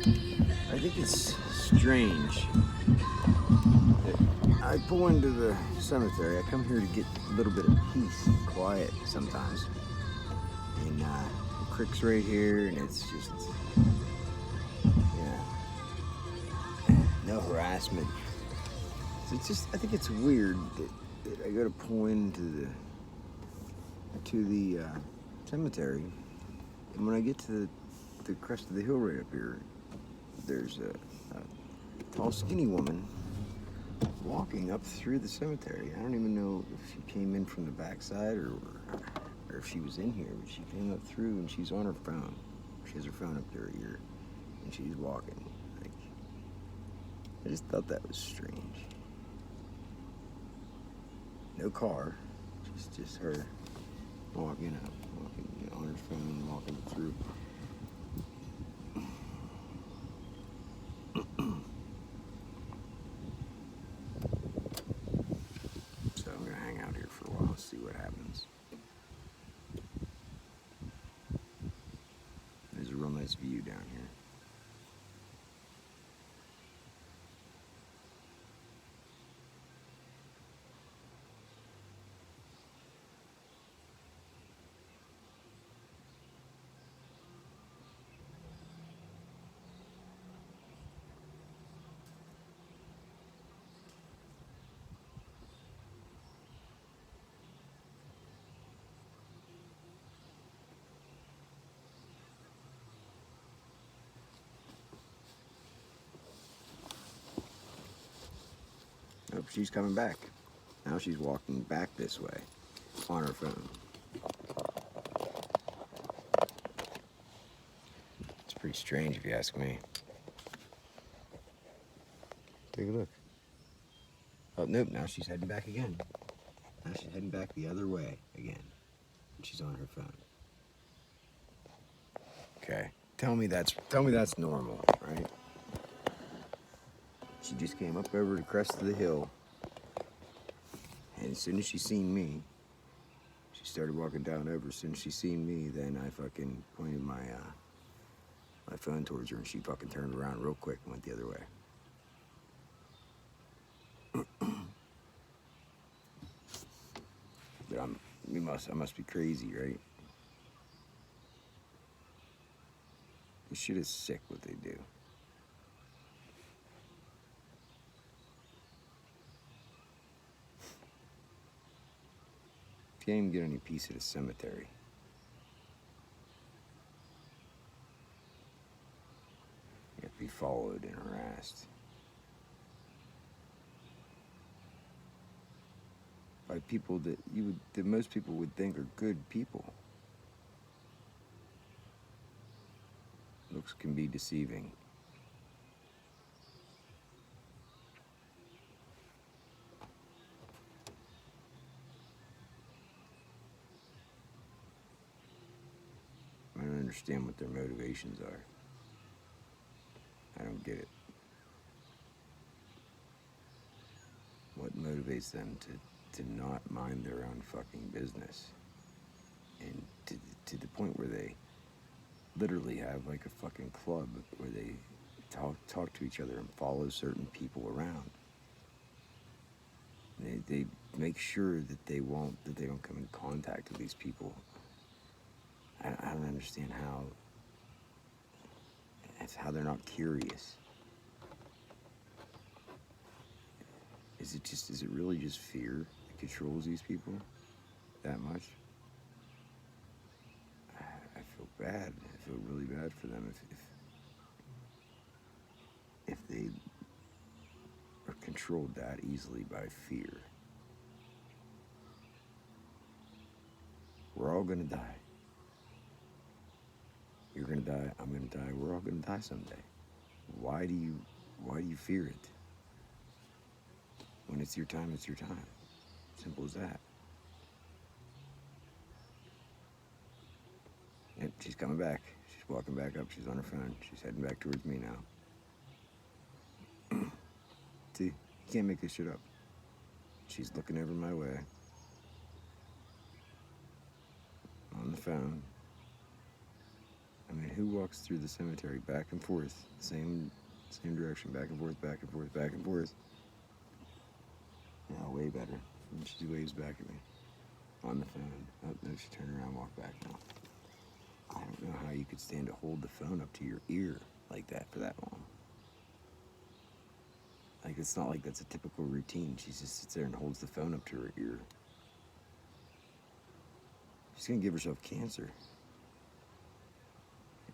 I think it's strange that I pull into the cemetery. I come here to get a little bit of peace and quiet sometimes. And the creek's right here, and it's just, no harassment. So it's just, I think it's weird that I go to pull into the cemetery, and when I get to the crest of the hill right up here, there's a tall, skinny woman walking up through the cemetery. I don't even know if she came in from the backside or if she was in here, but she came up through and she's on her phone. She has her phone up to her ear, and she's walking. Like, I just thought that was strange. No car, just her walking up, walking on her phone, walking through. So I'm gonna hang out here for a while, see what happens. There's a real nice view down here. Nope, she's coming back. Now she's walking back this way on her phone. It's pretty strange if you ask me. Take a look. Oh, nope, now she's heading back again. Now she's heading back the other way again. And she's on her phone. Okay. Tell me that's normal, right? She just came up over the crest of the hill, and as soon as she seen me, she started walking down over. As soon as she seen me, then I fucking pointed my phone towards her, and she fucking turned around real quick and went the other way. But I must be crazy, right? This shit is sick what they do. You can't even get any peace at a cemetery. You have to be followed and harassed by people that most people would think are good people. Looks can be deceiving. I don't understand what their motivations are. I don't get it. What motivates them to not mind their own fucking business? And to the point where they literally have like a fucking club where they talk to each other and follow certain people around. They make sure that they don't come in contact with these people. I don't understand how. That's how they're not curious. Is it really just fear that controls these people that much? I feel bad. I feel really bad for them if they are controlled that easily by fear. We're all gonna die. You're gonna die, I'm gonna die, we're all gonna die someday. Why do you fear it? When it's your time, it's your time. Simple as that. Yep, she's coming back. She's walking back up. She's on her phone. She's heading back towards me now. See, you can't make this shit up. She's looking over my way. On the phone. I mean, who walks through the cemetery back and forth, same direction, back and forth, back and forth, back and forth? Yeah, way better. And she waves back at me on the phone. Oh, no, she turned around and walked back now. I don't know how you could stand to hold the phone up to your ear like that for that long. Like, it's not like that's a typical routine. She just sits there and holds the phone up to her ear. She's gonna give herself cancer.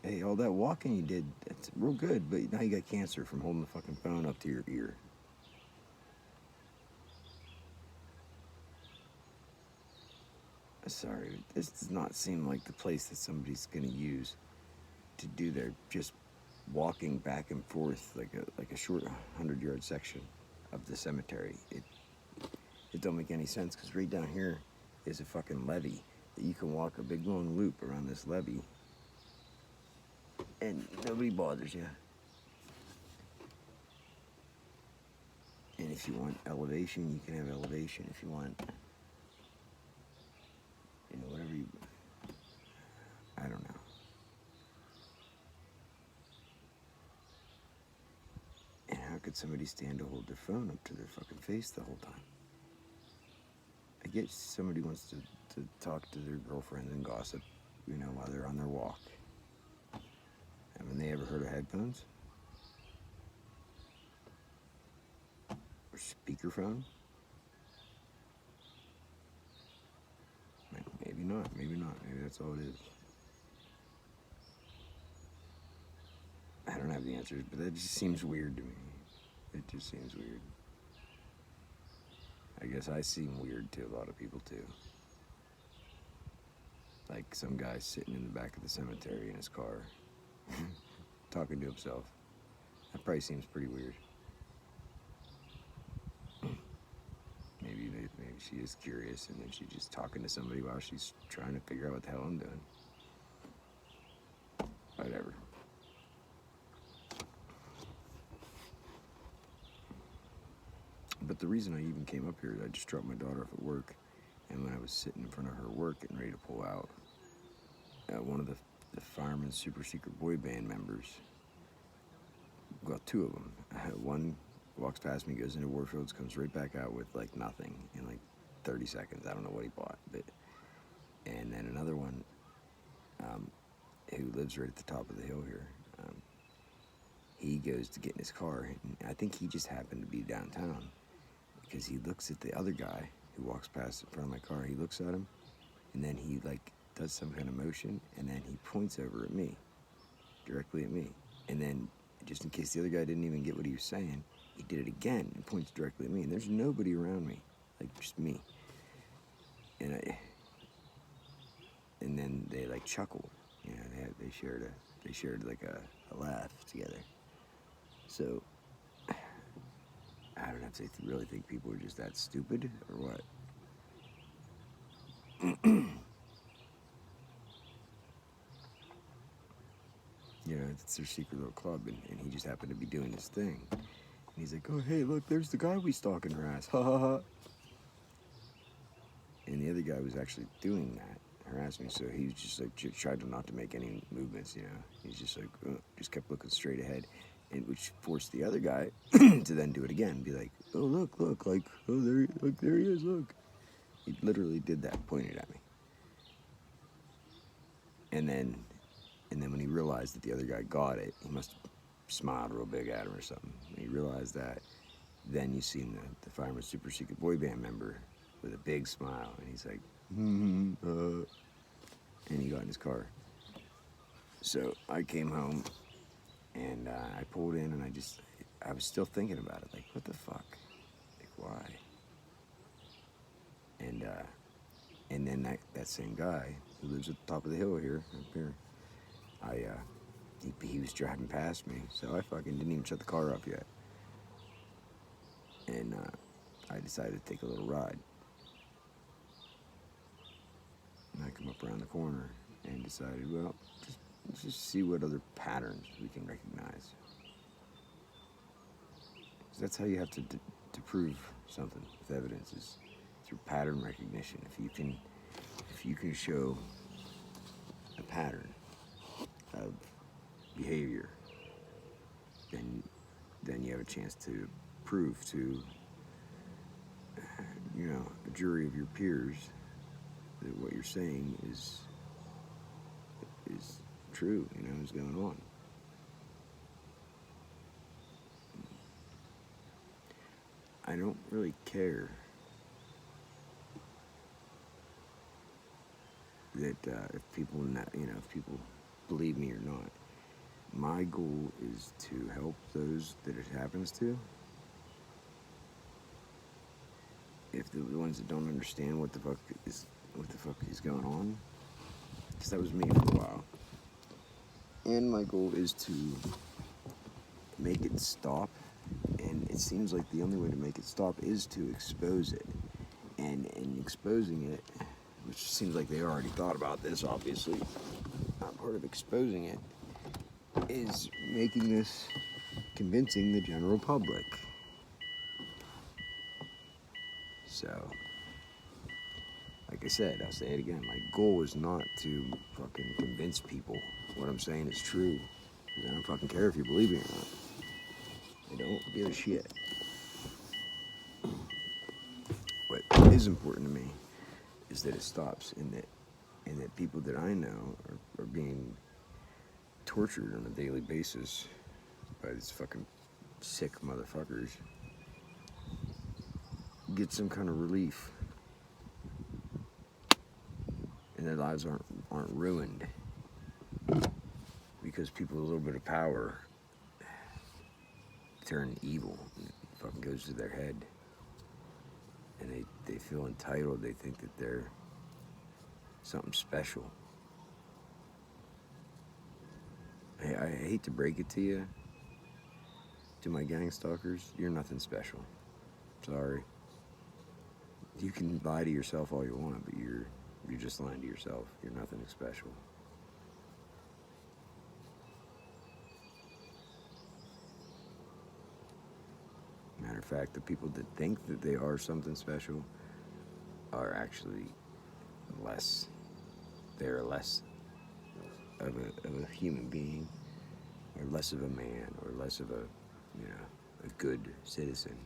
Hey, all that walking you did, that's real good, but now you got cancer from holding the fucking phone up to your ear. Sorry, this does not seem like the place that somebody's gonna use to do their just walking back and forth like a short 100-yard section of the cemetery. It don't make any sense, because right down here is a fucking levee that you can walk a big long loop around this levee and nobody bothers you. And if you want elevation, you can have elevation. If you want, you know, whatever you, I don't know. And how could somebody stand to hold their phone up to their fucking face the whole time? I get somebody wants to talk to their girlfriend and gossip, you know, while they're on their walk. Haven't they ever heard of headphones? Or speakerphone? Maybe not, maybe not. Maybe that's all it is. I don't have the answers, but that just seems weird to me. It just seems weird. I guess I seem weird to a lot of people too. Like some guy sitting in the back of the cemetery in his car, talking to himself. That probably seems pretty weird. Maybe she is curious and then she's just talking to somebody while she's trying to figure out what the hell I'm doing. Whatever. But the reason I even came up here is I just dropped my daughter off at work, and when I was sitting in front of her work getting ready to pull out, one of the Fireman's Super Secret Boy Band members, well, two of them, one walks past me, goes into Warfields, comes right back out with like nothing in like 30 seconds. I don't know what he bought, but, and then another one who lives right at the top of the hill here, he goes to get in his car, and I think he just happened to be downtown, because he looks at the other guy who walks past in front of my car. He looks at him, and then he like does some kind of motion, and then he points over at me, directly at me. And then, just in case the other guy didn't even get what he was saying, he did it again and points directly at me. And there's nobody around me, like just me. And then they like chuckled. You know, they shared like a laugh together. So I don't know if they really think people are just that stupid or what. You know, it's their secret little club, and he just happened to be doing his thing. And he's like, oh, hey, look, there's the guy we stalk and harass. Ha ha ha. And the other guy was actually doing that, harassing me. So he was just like, tried to not to make any movements, you know. He's just like, just kept looking straight ahead. And which forced the other guy to then do it again. Be like, oh, look, like, oh, there he is, look. He literally did that, pointed at me. And then when he realized that the other guy got it, he must have smiled real big at him or something. When he realized that, then you seen the Fireman's Super Secret Boy Band member with a big smile, and he's like, and he got in his car. So I came home, and I pulled in, and I was still thinking about it, like, what the fuck? Like, why? And then that same guy who lives at the top of the hill here, up here, he was driving past me, so I fucking didn't even shut the car off yet. And I decided to take a little ride. And I come up around the corner and decided, well, let's just see what other patterns we can recognize. Because that's how you have to prove something with evidence, is through pattern recognition. If you can show a pattern, of behavior, then you have a chance to prove to a jury of your peers that what you're saying is true, is going on. I don't really care that if people believe me or not. My goal is to help those that it happens to. If the ones that don't understand what the fuck is going on, because that was me for a while. And my goal is to make it stop. And it seems like the only way to make it stop is to expose it. And in exposing it, which seems like they already thought about this, obviously, part of exposing it is making this convincing the general public. So, like I said, I'll say it again, my goal is not to fucking convince people what I'm saying is true. I don't fucking care if you believe me or not. I don't give a shit. What is important to me is that it stops, and that people that I know are being tortured on a daily basis by these fucking sick motherfuckers get some kind of relief, and their lives aren't ruined because people with a little bit of power turn evil, and it fucking goes to their head, and they feel entitled. They think that they're something special. I hate to break it to you, to my gang stalkers, you're nothing special. Sorry. You can lie to yourself all you want, but you're just lying to yourself. You're nothing special. Matter of fact, the people that think that they are something special are actually less. They're less of a human being, or less of a man, or less of a good citizen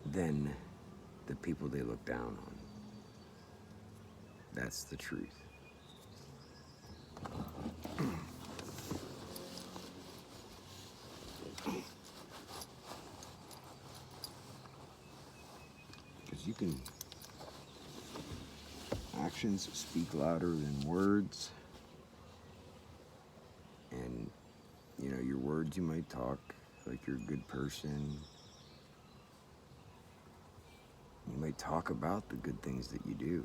than the people they look down on. That's the truth. Because actions speak louder than words. And, your words, you might talk like you're a good person. You might talk about the good things that you do.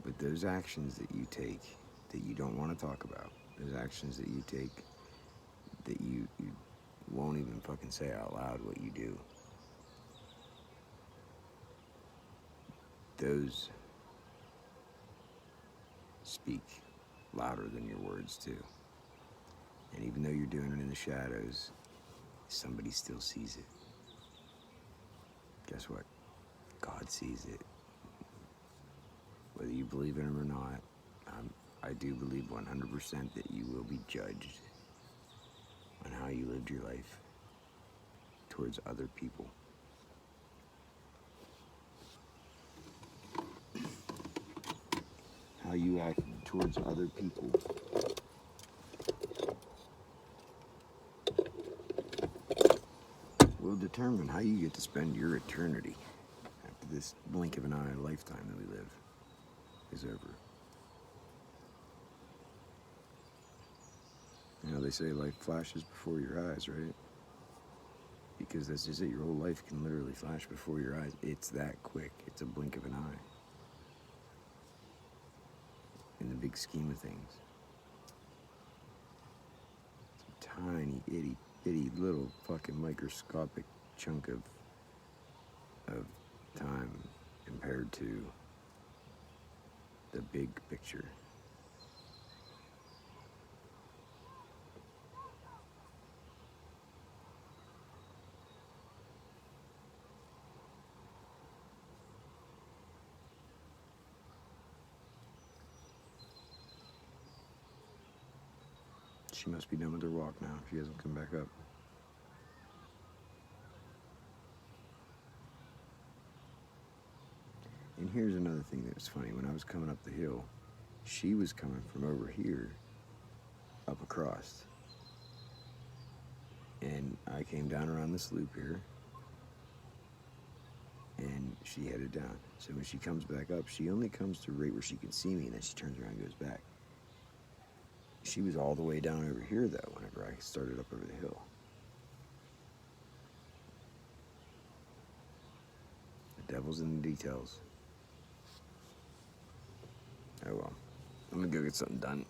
But those actions that you take that you don't want to talk about, those actions that you take that you won't even fucking say out loud what you do, those speak louder than your words too. And even though you're doing it in the shadows, somebody still sees it. Guess what? God sees it. Whether you believe in him or not, I do believe 100% that you will be judged on how you lived your life towards other people. How you act towards other people will determine how you get to spend your eternity after this blink of an eye lifetime that we live is over. They say life flashes before your eyes, right? Because that's just it. Your whole life can literally flash before your eyes. It's that quick. It's a blink of an eye. In the big scheme of things. It's a tiny, itty, bitty, little fucking microscopic chunk of time compared to the big picture. She must be done with her walk now. She hasn't come back up. And here's another thing that was funny. When I was coming up the hill, she was coming from over here up across. And I came down around this loop here, and she headed down. So when she comes back up, she only comes to right where she can see me, and then she turns around and goes back. She was all the way down over here, though, whenever I started up over the hill. The devil's in the details. Oh well. I'm gonna go get something done.